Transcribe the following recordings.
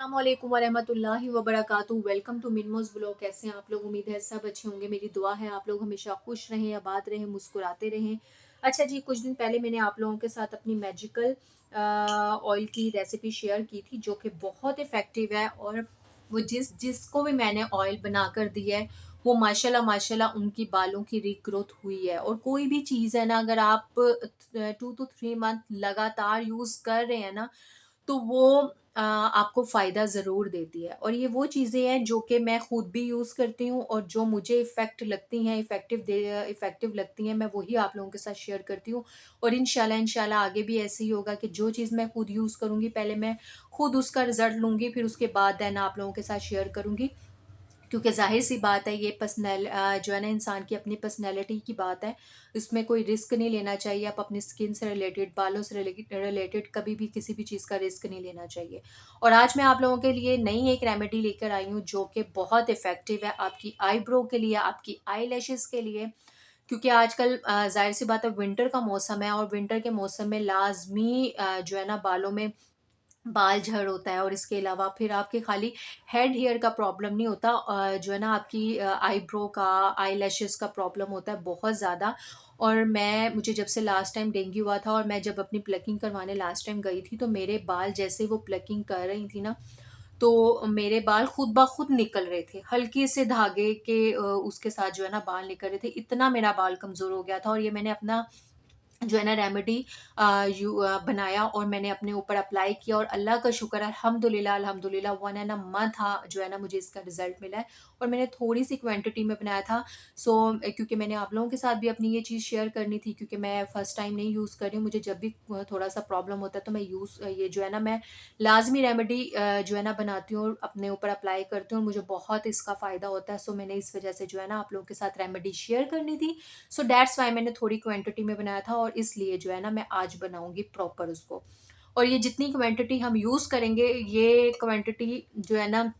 अस्सलामुअलैकुम वरहमतुल्लाहि वबरकातुहू। वेलकम टू मिनमोज ब्लॉग। कैसे हैं आप लोग? उम्मीद है सब अच्छे होंगे। मेरी दुआ है आप लोग हमेशा खुश रहें, आबाद रहें, मुस्कुराते रहें। अच्छा जी, कुछ दिन पहले मैंने आप लोगों के साथ अपनी मैजिकल ऑयल की रेसिपी शेयर की थी जो कि बहुत इफ़ेक्टिव है। और वो जिसको भी मैंने ऑयल बना कर दिया है वो माशाल्लाह माशाल्लाह उनकी बालों की रीग्रोथ हुई है। और कोई भी चीज़ है ना, अगर आप 2 to 3 मंथ लगातार यूज़ कर रहे हैं ना, तो वो आपको फ़ायदा ज़रूर देती है। और ये वो चीज़ें हैं जो कि मैं खुद भी यूज़ करती हूँ और जो मुझे इफ़ेक्टिव लगती हैं, मैं वही आप लोगों के साथ शेयर करती हूँ। और इंशाल्लाह इंशाल्लाह आगे भी ऐसे ही होगा कि जो चीज़ मैं खुद यूज़ करूँगी, पहले मैं खुद उसका रिज़ल्ट लूँगी, फिर उसके बाद देन आप लोगों के साथ शेयर करूँगी। क्योंकि ज़ाहिर-सी बात है, ये जो है ना, इंसान की अपनी पर्सनैलिटी की बात है। इसमें कोई रिस्क नहीं लेना चाहिए। आप अपनी स्किन से रिलेटेड, बालों से रिलेटेड कभी भी किसी भी चीज़ का रिस्क नहीं लेना चाहिए। और आज मैं आप लोगों के लिए नई एक रेमेडी लेकर आई हूँ जो कि बहुत इफ़ेक्टिव है आपकी आईब्रो के लिए, आपकी आईलैशेज़ के लिए। क्योंकि आजकल ज़ाहिर-सी बात है, विंटर का मौसम है और विंटर के मौसम में लाज़मी जो है ना, बालों में बाल झड़ होता है। और इसके अलावा फिर आपके खाली हेड हेयर का प्रॉब्लम नहीं होता, जो है ना, आपकी आईब्रो का, आईलैशेस का प्रॉब्लम होता है बहुत ज़्यादा। और मुझे जब से लास्ट टाइम डेंगू हुआ था और मैं जब अपनी प्लकिंग करवाने लास्ट टाइम गई थी, तो मेरे बाल जैसे ही वो प्लकिंग कर रही थी ना, तो मेरे बाल खुद ब खुद निकल रहे थे। हल्के से धागे के उसके साथ जो है ना, बाल निकल रहे थे। इतना मेरा बाल कमज़ोर हो गया था। और ये मैंने अपना जो है ना रेमेडी बनाया और मैंने अपने ऊपर अप्लाई किया। और अल्लाह का शुक्र है, अल्हम्दुलिल्लाह अल्हम्दुलिल्लाह 1 एंड अ मंथ जो है ना, मुझे इसका रिजल्ट मिला है। और मैंने थोड़ी सी क्वांटिटी में बनाया था। क्योंकि मैंने आप लोगों के साथ भी अपनी ये चीज़ शेयर करनी थी, क्योंकि मैं फर्स्ट टाइम नहीं यूज़ कर रही हूँ। मुझे जब भी थोड़ा सा प्रॉब्लम होता है तो मैं ये जो है ना, मैं लाजमी रेमेडी जो है ना, बनाती हूँ और अपने ऊपर अप्लाई करती हूँ और मुझे बहुत इसका फ़ायदा होता है। सो मैंने इस वजह से जो है ना, आप लोगों के साथ रेमेडी शेयर करनी थी। सो दैट्स वाई मैंने थोड़ी क्वांटिटी में बनाया था और इसलिए जो है ना, मैं आज बनाऊंगी प्रॉपर उसको। और ये जितनी क्वांटिटी हम यूज़ करेंगे, ये क्वांटिटी जो है ना,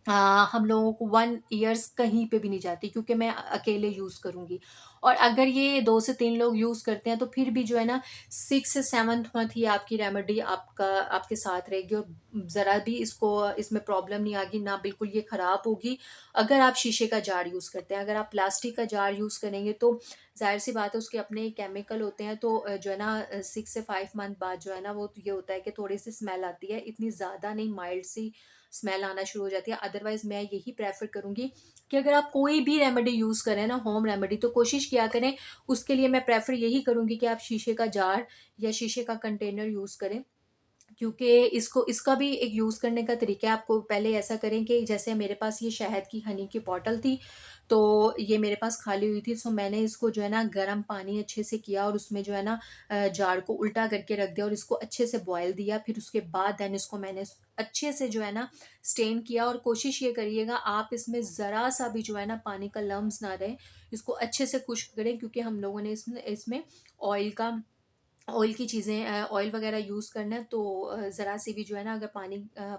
अ, हम लोगों को 1 ईयर्स कहीं पे भी नहीं जाती, क्योंकि मैं अकेले यूज़ करूँगी। और अगर ये 2 से 3 लोग यूज़ करते हैं तो फिर भी जो है ना, 6 से 7th मंथ ये आपकी रेमेडी आपके साथ रहेगी और ज़रा भी इसमें प्रॉब्लम नहीं आएगी, ना बिल्कुल ये ख़राब होगी। अगर आप शीशे का जार यूज़ करते हैं, अगर आप प्लास्टिक का जार यूज़ करेंगे तो ज़ाहिर-सी बात है, उसके अपने केमिकल होते हैं। तो जो है ना, 6 से 5 मंथ बाद जो है ना, वो ये होता है कि थोड़ी-सी स्मेल आती है, इतनी ज़्यादा नहीं, माइल्ड सी स्मेल आना शुरू हो जाती है। अदरवाइज़ मैं यही प्रेफ़र करूँगी कि अगर आप कोई भी रेमेडी यूज़ करें ना, होम रेमेडी, तो कोशिश किया करें, उसके लिए मैं प्रेफ़र यही करूँगी कि आप शीशे का जार या शीशे का कंटेनर यूज़ करें। क्योंकि इसका भी एक यूज़ करने का तरीका है। आपको पहले ऐसा करें कि जैसे मेरे पास ये शहद की हनी की बॉटल थी, तो ये मेरे पास खाली हुई थी। सो मैंने इसको जो है ना, गर्म पानी अच्छे से किया और उसमें जो है ना, जार को उल्टा करके रख दिया और इसको अच्छे से बॉयल दिया। फिर उसके बाद देन इसको मैंने अच्छे से जो है ना, स्टेन किया। और कोशिश ये करिएगा आप इसमें ज़रा सा भी जो है ना, पानी का लम्स ना रहे। इसको अच्छे से खुश्क करें, क्योंकि हम लोगों ने इसमें इसमें ऑयल का ऑयल की चीज़ें, ऑयल वगैरह यूज़ करना है। तो ज़रा सी भी जो है ना, अगर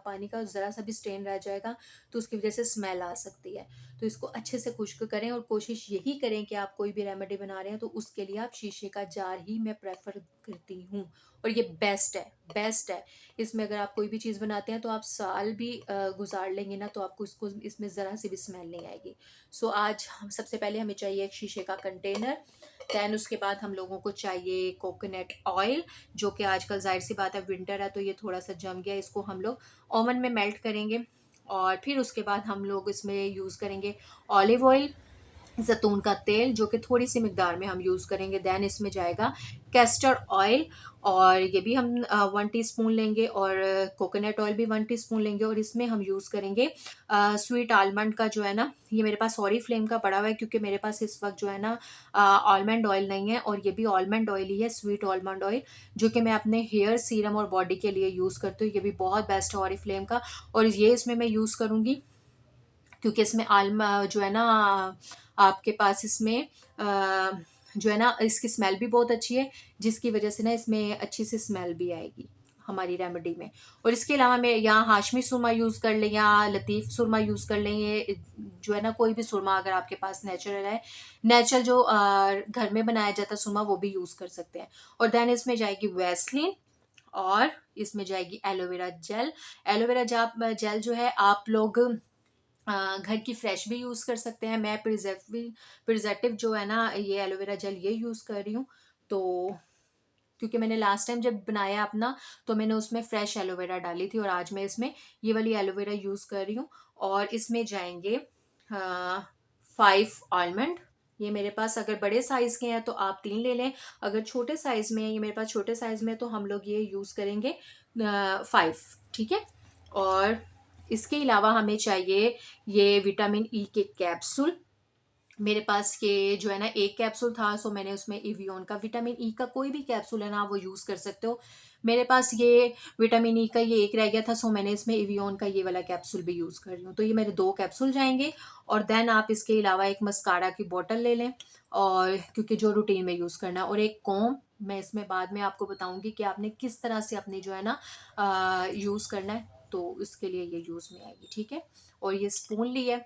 पानी का ज़रा सा भी स्टेन रह जाएगा तो उसकी वज़ह से स्मेल आ सकती है। तो इसको अच्छे से खुश्क करें और कोशिश यही करें कि आप कोई भी रेमेडी बना रहे हैं तो उसके लिए आप शीशे का जार ही मैं प्रेफ़र करती हूँ। और ये बेस्ट है। इसमें अगर आप कोई भी चीज़ बनाते हैं तो आप साल भी गुज़ार लेंगे ना, तो आपको इसमें ज़रा सी भी स्मेल नहीं आएगी। सो आज हम सबसे पहले हमें चाहिए एक शीशे का कंटेनर। देन उसके बाद हम लोगों को चाहिए कोकोनट ऑयल, जो कि आजकल ज़ाहिर सी बात है, विंटर है तो ये थोड़ा सा जम गया। इसको हम लोग ओवन में मेल्ट करेंगे। और फिर उसके बाद हम लोग इसमें यूज़ करेंगे ऑलिव ऑयल, ज़ैतून का तेल, जो कि थोड़ी-सी मिक़दार में हम यूज़ करेंगे। देन इसमें जाएगा कैस्टर ऑयल, और ये भी हम 1 टीस्पून लेंगे। और कोकोनट ऑयल भी 1 टीस्पून लेंगे। और इसमें हम यूज़ करेंगे स्वीट आलमंड का, जो है ना, ये मेरे पास ऑरिफ्लेम का पड़ा हुआ है, क्योंकि मेरे पास इस वक़्त जो है ना, आलमंड ऑयल नहीं है। और ये भी आलमंड ऑयल ही है, स्वीट आलमंड ऑयल, जो कि मैं अपने हेयर सीरम और बॉडी के लिए यूज़ करती हूँ। ये भी बहुत बेस्ट है ऑरिफ्लेम का। और ये इसमें मैं यूज़ करूँगी, क्योंकि इसमें जो है ना, आपके पास इसमें जो है ना, इसकी स्मेल भी बहुत अच्छी है, जिसकी वजह से ना इसमें अच्छी सी स्मेल भी आएगी हमारी रेमेडी में। और इसके अलावा मैं यहाँ हाशमी सुरमा यूज़ कर लें या लतीफ़ सुरमा यूज़ कर लें। ये जो है ना, कोई भी सुरमा अगर आपके पास नेचुरल है, नेचुरल जो घर में बनाया जाता है सुरमा, वो भी यूज़ कर सकते हैं। और देन इसमें जाएगी वैसलीन, और इसमें जाएगी एलोवेरा जेल। एलोवेरा जेल जो है आप लोग घर की फ्रेश भी यूज़ कर सकते हैं। मैं प्रिजर्वेटिव जो है ना, ये एलोवेरा जेल ये यूज़ कर रही हूँ। तो क्योंकि मैंने लास्ट टाइम जब बनाया अपना, तो मैंने उसमें फ्रेश एलोवेरा डाली थी, और आज मैं इसमें ये वाली एलोवेरा यूज़ कर रही हूँ। और इसमें जाएंगे 5 आलमंड। ये मेरे पास अगर बड़े साइज़ के हैं तो आप 3 ले लें, अगर छोटे साइज़ में है, ये मेरे पास छोटे साइज़ में है, तो हम लोग ये यूज़ करेंगे 5। ठीक है। और इसके अलावा हमें चाहिए ये विटामिन ई के कैप्सूल। मेरे पास ये जो है ना एक कैप्सूल था, सो मैंने उसमें एवियन का विटामिन ई का कोई भी कैप्सूल है ना वो यूज़ कर सकते हो। मेरे पास ये विटामिन ई का ये एक रह गया था, सो मैंने इसमें एवियन का ये वाला कैप्सूल भी यूज़ कर रही हूँ। तो ये मेरे 2 कैप्सूल जाएंगे। और देन आप इसके अलावा एक मस्कारा की बोतल ले लें, और क्योंकि जो रूटीन में यूज़ करना है, और एक कॉम। मैं इसमें बाद में आपको बताऊंगी कि आपने किस तरह से अपनी जो है ना यूज़ करना है, तो इसके लिए ये यूज़ में आएगी। ठीक है। और ये स्पून ली है,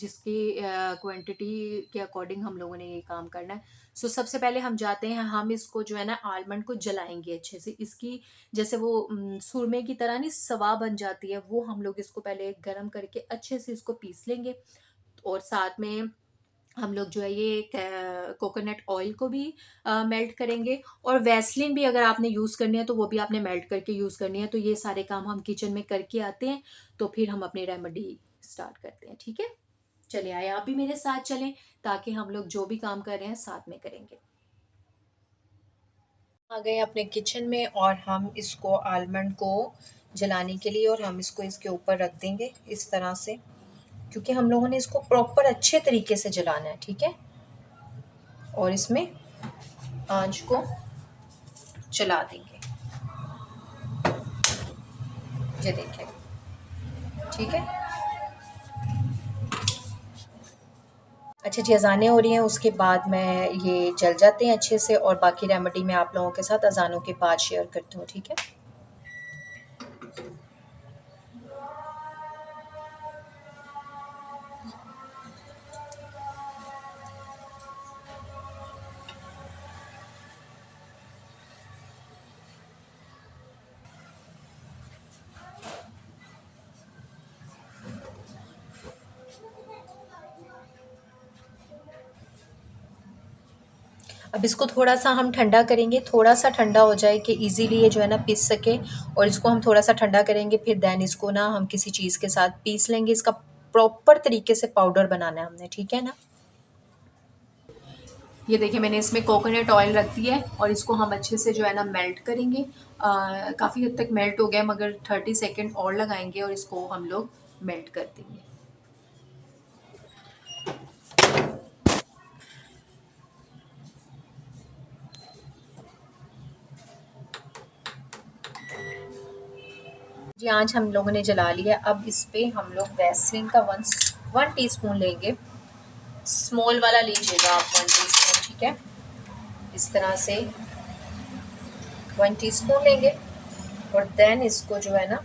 जिसकी क्वांटिटी के अकॉर्डिंग हम लोगों ने ये काम करना है। सो सबसे पहले हम जाते हैं, हम इसको जो है ना आलमंड को जलाएंगे अच्छे से। इसकी जैसे वो सुरमे की तरह नहीं सवा बन जाती है, वो हम लोग इसको पहले गर्म करके अच्छे से इसको पीस लेंगे। और साथ में हम लोग जो है ये कोकोनट ऑयल को भी मेल्ट करेंगे। और वैसलीन भी अगर आपने यूज़ करनी है तो वो भी आपने मेल्ट करके यूज़ करनी है। तो ये सारे काम हम किचन में करके आते हैं, तो फिर हम अपनी रेमेडी स्टार्ट करते हैं। ठीक है। चले आए, आप भी मेरे साथ चलें, ताकि हम लोग जो भी काम कर रहे हैं साथ में करेंगे। आ गए अपने किचन में, और हम इसको आलमंड को जलाने के लिए, और हम इसको इसके ऊपर रख देंगे इस तरह से, क्योंकि हम लोगों ने इसको प्रॉपर अच्छे तरीके से जलाना है। ठीक है। और इसमें आंच को चला देंगे। ये देखें। ठीक है। अच्छा जी, अज़ानें हो रही हैं, उसके बाद मैं ये जल जाते हैं अच्छे से, और बाकी रेमेडी मैं आप लोगों के साथ अज़ानों के बाद शेयर करती हूँ। ठीक है। अब इसको थोड़ा सा हम ठंडा करेंगे, थोड़ा सा ठंडा हो जाए कि इजीली ये जो है ना पीस सके। और इसको हम थोड़ा सा ठंडा करेंगे, फिर देन इसको ना हम किसी चीज़ के साथ पीस लेंगे। इसका प्रॉपर तरीके से पाउडर बनाना है हमने। ठीक है ना। ये देखिए, मैंने इसमें कोकोनट ऑयल रख दिया है, और इसको हम अच्छे से जो है ना मेल्ट करेंगे। काफ़ी हद तक मेल्ट हो गया, मगर 30 सेकेंड और लगाएंगे, और इसको हम लोग मेल्ट कर देंगे। जी, आँच हम लोगों ने जला लिया। अब इस पे हम लोग वैसलीन का 1 टीस्पून लेंगे। स्मॉल वाला लीजिएगा आप, 1 टीस्पून। ठीक है। इस तरह से 1 टीस्पून लेंगे, और देन इसको जो है ना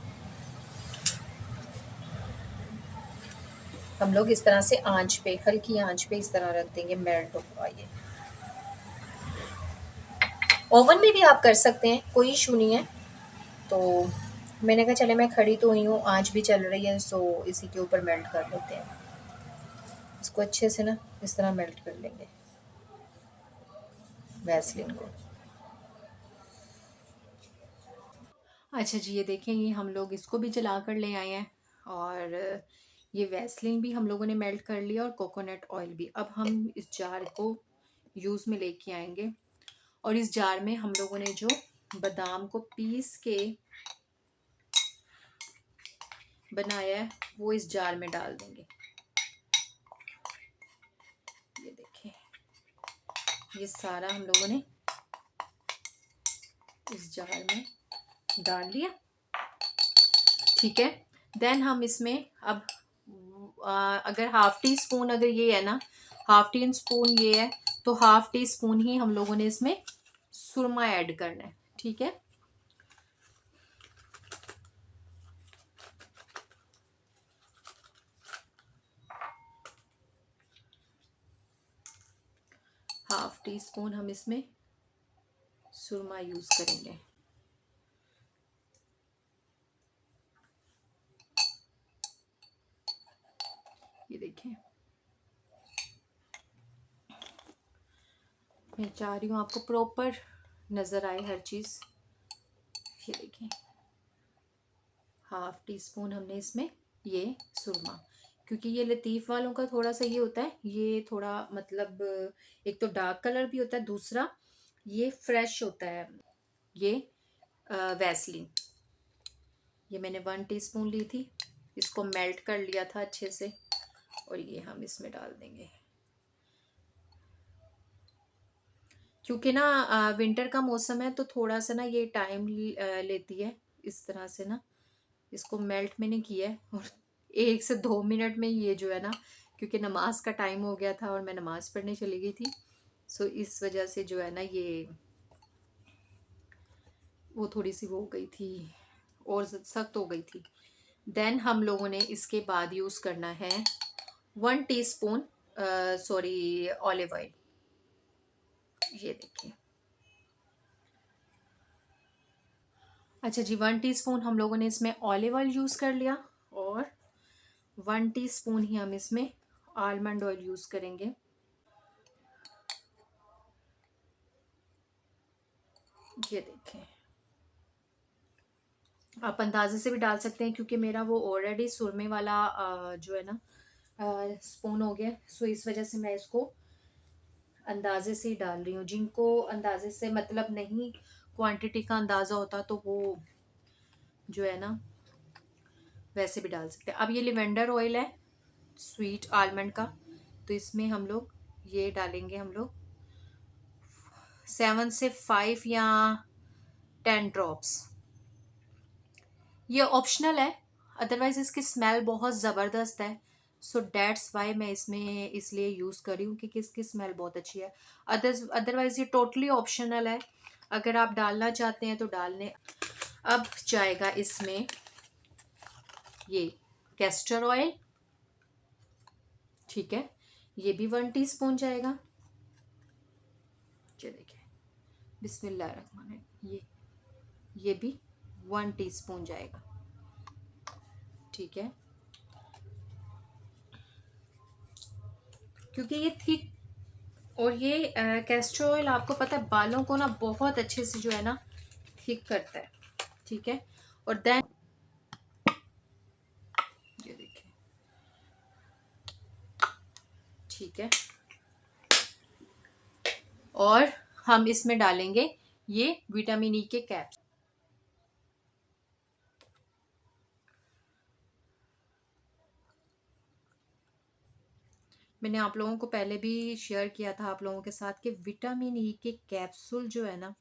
हम लोग इस तरह से आंच पे, हल्की आंच पे इस तरह रख देंगे, मेल्ट होगा ये। ओवन में भी आप कर सकते हैं, कोई इशू नहीं है। तो मैंने कहा चले, मैं खड़ी तो हुई हूँ, आंच भी चल रही है, सो इसी के ऊपर मेल्ट कर लेते हैं। इसको अच्छे से ना इस तरह मेल्ट कर लेंगे वैसलीन को। अच्छा जी, ये देखें, ये हम लोग इसको भी जला कर ले आए हैं, और ये वैसलीन भी हम लोगों ने मेल्ट कर लिया, और कोकोनट ऑयल भी। अब हम इस जार को यूज़ में लेके आएंगे, और इस जार में हम लोगों ने जो बादाम को पीस के बनाया है वो इस जार में डाल देंगे। ये देखें, ये सारा हम लोगों ने इस जार में डाल लिया। ठीक है। देन हम इसमें अब अगर हाफ टी स्पून, अगर ये है ना हाफ टी स्पून ये है, तो हाफ टी स्पून ही हम लोगों ने इसमें सुरमा ऐड करना है। ठीक है। हाफ टी स्पून हम इसमें सुरमा यूज करेंगे। ये देखें, मैं चाह रही हूँ आपको प्रॉपर नज़र आए हर चीज़। ये देखें, हाफ टी स्पून हमने इसमें ये सुरमा, क्योंकि ये लतीफ़ वालों का थोड़ा सा ये होता है, ये थोड़ा मतलब एक तो डार्क कलर भी होता है, दूसरा ये फ्रेश होता है। ये वैसलीन, ये मैंने 1 टीस्पून ली थी, इसको मेल्ट कर लिया था अच्छे से, और ये हम इसमें डाल देंगे। क्योंकि ना विंटर का मौसम है तो थोड़ा सा ना ये टाइम लेती है इस तरह से ना, इसको मेल्ट मैंने किया है, और 1 से 2 मिनट में ये जो है ना, क्योंकि नमाज का टाइम हो गया था और मैं नमाज पढ़ने चली गई थी, सो इस वजह से जो है ना ये वो थोड़ी सी वो हो गई थी और सख्त हो गई थी। देन हम लोगों ने इसके बाद यूज़ करना है 1 टीस्पून सॉरी ऑलिव ऑयल। ये देखिए, अच्छा जी, 1 टीस्पून हम लोगों ने इसमें ऑलिव ऑयल यूज़ कर लिया, और 1 टीस्पून ही हम इसमें आलमंड ऑयल यूज़ करेंगे। ये देखें, आप अंदाजे से भी डाल सकते हैं, क्योंकि मेरा वो ऑलरेडी सुरमे वाला जो है ना स्पून हो गया, सो इस वजह से मैं इसको अंदाजे से ही डाल रही हूँ। जिनको अंदाजे से मतलब नहीं, क्वांटिटी का अंदाज़ा होता, तो वो जो है ना वैसे भी डाल सकते हैं। अब ये लिवेंडर ऑयल है स्वीट आलमंड का, तो इसमें हम लोग ये डालेंगे, हम लोग 7 से 5 या 10 ड्रॉप्स। ये ऑप्शनल है, अदरवाइज इसकी स्मेल बहुत ज़बरदस्त है, सो डेट्स वाई मैं इसमें इसलिए यूज़ कर रही हूँ कि इसकी स्मेल बहुत अच्छी है। अदरवाइज ये टोटली ऑप्शनल है, अगर आप डालना चाहते हैं तो डालने। अब जाएगा इसमें ये कैस्टर ऑयल, ठीक है, ये भी 1 टीस्पून जाएगा। ये देखिए, बिस्मिल्लाहिर्रहमानिर्रहीम, ये भी 1 टीस्पून जाएगा, ठीक है, क्योंकि ये थिक, और ये कैस्टर ऑयल आपको पता है बालों को ना बहुत अच्छे से जो है ना थिक करता है, ठीक है। और देन ये देखिए, ठीक है, और हम इसमें डालेंगे ये विटामिन ई के कैप्स। मैंने आप लोगों को पहले भी शेयर किया था आप लोगों के साथ कि विटामिन ई के कैप्सूल जो है ना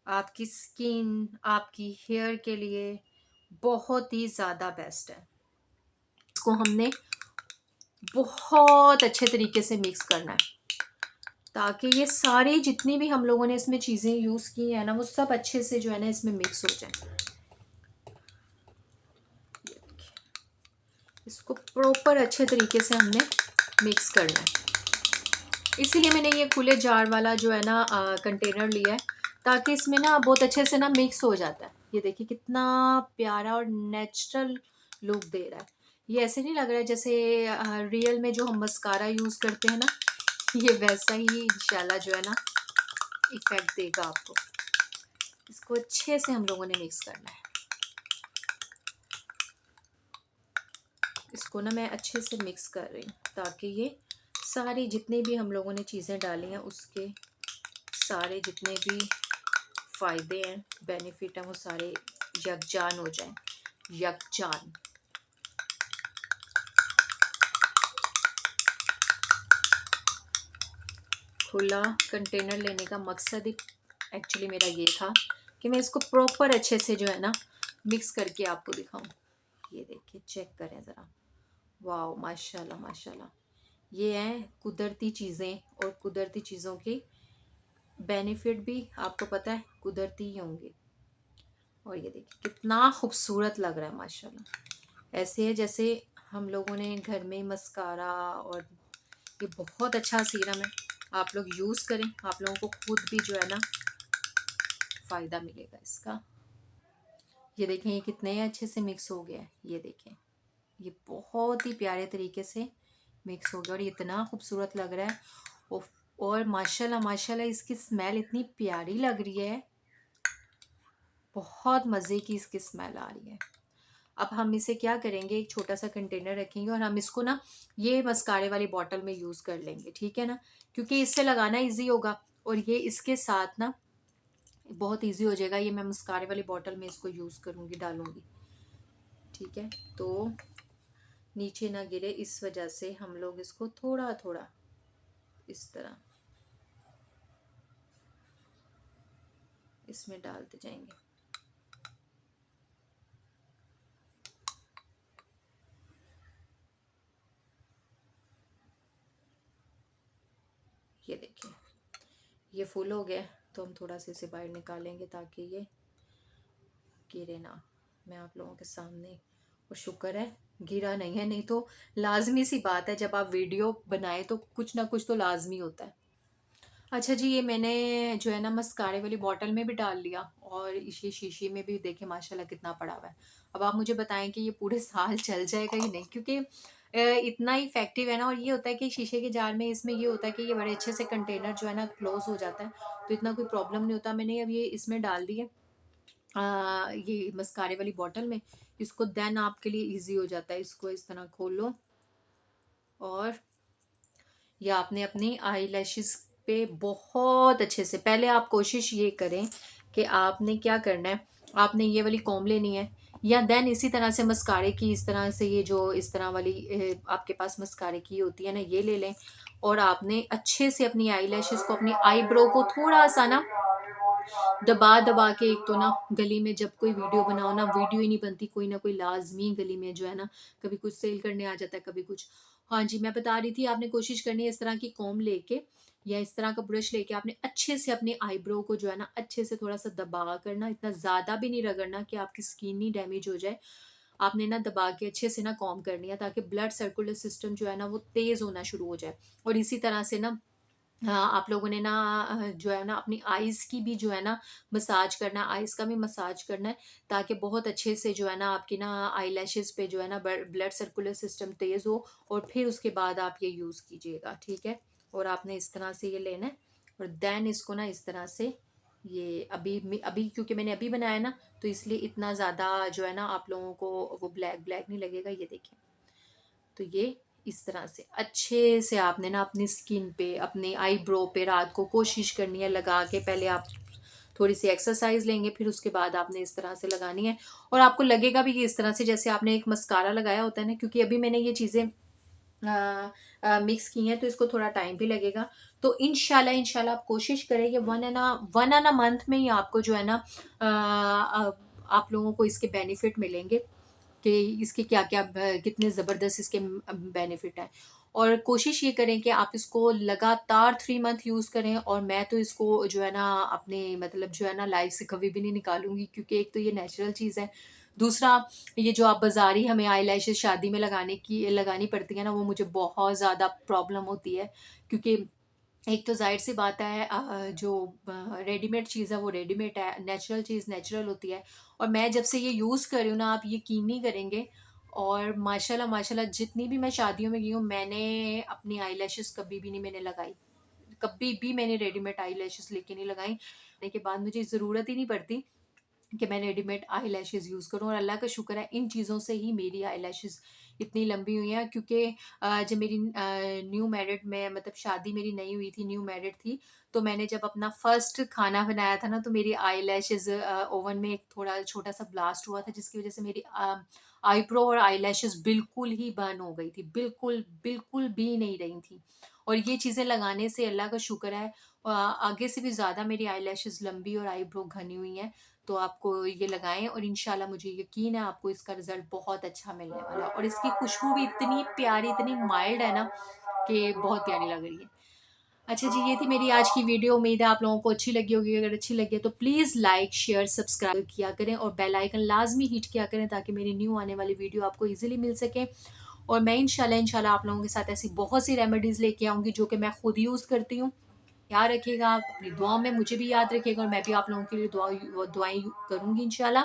आपकी स्किन, आपकी हेयर के लिए बहुत ही ज़्यादा बेस्ट है। इसको हमने बहुत अच्छे तरीके से मिक्स करना है, ताकि ये सारी जितनी भी हम लोगों ने इसमें चीज़ें यूज़ की हैं ना, वो सब अच्छे से जो है ना इसमें मिक्स हो जाए। इसको प्रॉपर अच्छे तरीके से हमने मिक्स करना है, इसीलिए मैंने ये खुले जार वाला जो है ना कंटेनर लिया है, ताकि इसमें ना बहुत अच्छे से ना मिक्स हो जाता है। ये देखिए कितना प्यारा और नेचुरल लुक दे रहा है। ये ऐसे नहीं लग रहा है जैसे रियल में जो हम मस्कारा यूज़ करते हैं ना, ये वैसा ही इंशाल्लाह जो है ना इफेक्ट देगा आपको। इसको अच्छे से हम लोगों ने मिक्स करना है। इसको ना मैं अच्छे से मिक्स कर रही हूँ, ताकि ये सारी जितनी भी हम लोगों ने चीज़ें डाली हैं उसके सारे जितने भी फ़ायदे हैं, बेनिफिट हैं, वो सारे यकजान हो जाएं, यकजान। खुला कंटेनर लेने का मकसद ही एक्चुअली मेरा ये था कि मैं इसको प्रॉपर अच्छे से जो है ना मिक्स करके आपको दिखाऊं। ये देखिए, चेक करें ज़रा, वाह माशाल्लाह माशाल्लाह। ये हैं कुदरती चीज़ें, और कुदरती चीज़ों के बेनिफिट भी आपको पता है कुदरती ही होंगे। और ये देखिए कितना खूबसूरत लग रहा है माशाल्लाह। ऐसे है जैसे हम लोगों ने घर में मस्कारा, और ये बहुत अच्छा सीरम है, आप लोग यूज़ करें, आप लोगों को खुद भी जो है ना फ़ायदा मिलेगा इसका। ये देखें, ये कितने अच्छे से मिक्स हो गया है। ये देखें, ये बहुत ही प्यारे तरीके से मिक्स हो गया और ये इतना खूबसूरत लग रहा है। और माशाल्लाह माशाल्लाह इसकी स्मेल इतनी प्यारी लग रही है, बहुत मज़े की इसकी स्मेल आ रही है। अब हम इसे क्या करेंगे, एक छोटा सा कंटेनर रखेंगे और हम इसको ना ये मस्कारे वाली बॉटल में यूज़ कर लेंगे, ठीक है ना, क्योंकि इससे लगाना इजी होगा और ये इसके साथ ना बहुत इजी हो जाएगा। ये मैं मस्कारे वाली बॉटल में इसको यूज़ करूँगी, डालूँगी, ठीक है। तो नीचे ना गिरे इस वजह से हम लोग इसको थोड़ा थोड़ा इस तरह इसमें डालते जाएंगे। ये देखिए ये फुल हो गया, तो हम थोड़ा सा इसे बाहर निकालेंगे ताकि ये गिरे ना। मैं आप लोगों के सामने, और शुक्र है गिरा नहीं है, नहीं तो लाजमी सी बात है जब आप वीडियो बनाए तो कुछ ना कुछ तो लाजमी होता है। अच्छा जी, ये मैंने जो है ना मस्कारे वाली बॉटल में भी डाल लिया और इसी शीशी में भी देखे माशाल्लाह कितना पड़ा हुआ है। अब आप मुझे बताएं कि ये पूरे साल चल जाएगा ही नहीं, क्योंकि इतना ही इफेक्टिव है ना। और ये होता है कि शीशे के जार में इसमें ये होता है कि ये बड़े अच्छे से कंटेनर जो है ना क्लोज हो जाता है, तो इतना कोई प्रॉब्लम नहीं होता। मैंने अब ये इसमें डाल दिए ये मस्कारे वाली बॉटल में, इसको देन आपके लिए इजी हो जाता है। इसको इस तरह खोलो और या आपने अपनी आई लैशेस पे बहुत अच्छे से, पहले आप कोशिश ये करें कि आपने क्या करना है, आपने ये वाली कॉम्ब लेनी है या देन इसी तरह से मस्कारे की, इस तरह से ये जो इस तरह वाली आपके पास मस्कारे की होती है ना, ये ले लें। और आपने अच्छे से अपनी आई लैशेस को, अपनी आईब्रो को थोड़ा सा ना दबा दबा के, एक तो ना गली में जब कोई वीडियो बनाओ ना, वीडियो ही नहीं बनती, कोई ना कोई लाजमी गली में जो है ना कभी कुछ सेल करने आ जाता है, कभी कुछ। हाँ जी, मैं बता रही थी, आपने कोशिश करनी है इस तरह की कॉम्ब लेके या इस तरह का ब्रश लेके आपने अच्छे से अपने आईब्रो को जो है ना अच्छे से थोड़ा सा दबा करना, इतना ज़्यादा भी नहीं रगड़ना कि आपकी स्किन नहीं डैमेज हो जाए। आपने ना दबा के अच्छे से ना कॉम्ब करनी है ताकि ब्लड सर्कुलर सिस्टम जो है ना वो तेज़ होना शुरू हो जाए। और इसी तरह से ना हाँ, आप लोगों ने ना जो है ना अपनी आईज़ की भी जो है ना मसाज करना है, आईज़ का भी मसाज करना है, ताकि बहुत अच्छे से जो है ना आपकी ना आईलैशेस पे जो है ना ब्लड सर्कुलर सिस्टम तेज़ हो और फिर उसके बाद आप ये यूज़ कीजिएगा, ठीक है। और आपने इस तरह से ये लेना है और देन इसको ना इस तरह से, ये अभी क्योंकि मैंने अभी बनाया ना, तो इसलिए इतना ज़्यादा जो है ना आप लोगों को वो ब्लैक ब्लैक नहीं लगेगा। ये देखें, तो ये इस तरह से अच्छे से आपने ना अपनी स्किन पे, अपने आईब्रो पे रात को कोशिश करनी है लगा के। पहले आप थोड़ी सी एक्सरसाइज लेंगे, फिर उसके बाद आपने इस तरह से लगानी है और आपको लगेगा भी कि इस तरह से जैसे आपने एक मस्कारा लगाया होता है ना, क्योंकि अभी मैंने ये चीज़ें मिक्स की हैं तो इसको थोड़ा टाइम भी लगेगा। तो इंशाल्लाह इंशाल्लाह आप कोशिश करें कि वन एंड अ मंथ में ही आपको जो है ना आप लोगों को इसके बेनिफिट मिलेंगे कि इसके क्या क्या कितने ज़बरदस्त इसके बेनिफिट हैं। और कोशिश ये करें कि आप इसको लगातार 3 मंथ यूज़ करें। और मैं तो इसको जो है ना अपने मतलब जो है ना लाइफ से कभी भी नहीं निकालूंगी, क्योंकि एक तो ये नेचुरल चीज़ है, दूसरा ये जो आप बाज़ारी हमें आई लैशेज़ शादी में लगानी पड़ती है ना, वो मुझे बहुत ज़्यादा प्रॉब्लम होती है। क्योंकि एक तो ज़ाहिर सी बात है जो रेडीमेड चीज़ है वो रेडीमेड है, नेचुरल चीज़ नेचुरल होती है। और मैं जब से ये यूज़ कर रही हूँ ना, आप यकीन नहीं करेंगे, और माशाल्लाह माशाल्लाह जितनी भी मैं शादियों में गई हूँ, मैंने अपनी आई लैशेज़ कभी भी नहीं मैंने लगाई, कभी भी मैंने रेडीमेड आई लैशेज़ लेके नहीं लगाई। के बाद मुझे ज़रूरत ही नहीं पड़ती कि मैं रेडीमेड आई लैशेज़ यूज़ करूँ। और अल्लाह का शुक्र है इन चीज़ों से ही मेरी आई लैशेज़ इतनी लंबी हुई हैं। क्योंकि जब मेरी न्यू मैरिड में मतलब शादी मेरी नई हुई थी, न्यू मैरिड थी, तो मैंने जब अपना फर्स्ट खाना बनाया था ना, तो मेरी आई लैशेज़ ओवन में एक थोड़ा छोटा सा ब्लास्ट हुआ था, जिसकी वजह से मेरी आईब्रो और आई लैशेज़ बिल्कुल ही बर्न हो गई थी, बिल्कुल बिल्कुल भी नहीं रही थी। और ये चीज़ें लगाने से अल्लाह का शुक्र है आगे से भी ज़्यादा मेरी आई लैशेज़ लंबी और आईब्रो घनी हुई हैं। तो आपको ये लगाएं और इंशाल्लाह मुझे यकीन है आपको इसका रिजल्ट बहुत अच्छा मिलने वाला है। और इसकी खुशबू भी इतनी प्यारी, इतनी माइल्ड है ना कि बहुत प्यारी लग रही है। अच्छा जी, ये थी मेरी आज की वीडियो। उम्मीद है आप लोगों को अच्छी लगी होगी। अगर अच्छी लगी है तो प्लीज़ लाइक शेयर सब्सक्राइब किया करें और बेल आइकन लाजमी हिट किया करें, ताकि मेरी न्यू आने वाली वीडियो आपको ईजिली मिल सके। और मैं इंशाल्लाह इंशाल्लाह आप लोगों के साथ ऐसी बहुत सी रेमेडीज़ लेके आऊँगी जो कि मैं खुद यूज़ करती हूँ। याद रखिएगा, आप अपनी दुआओं में मुझे भी याद रखिएगा और मैं भी आप लोगों के लिए दुआएं करूँगी इंशाल्लाह।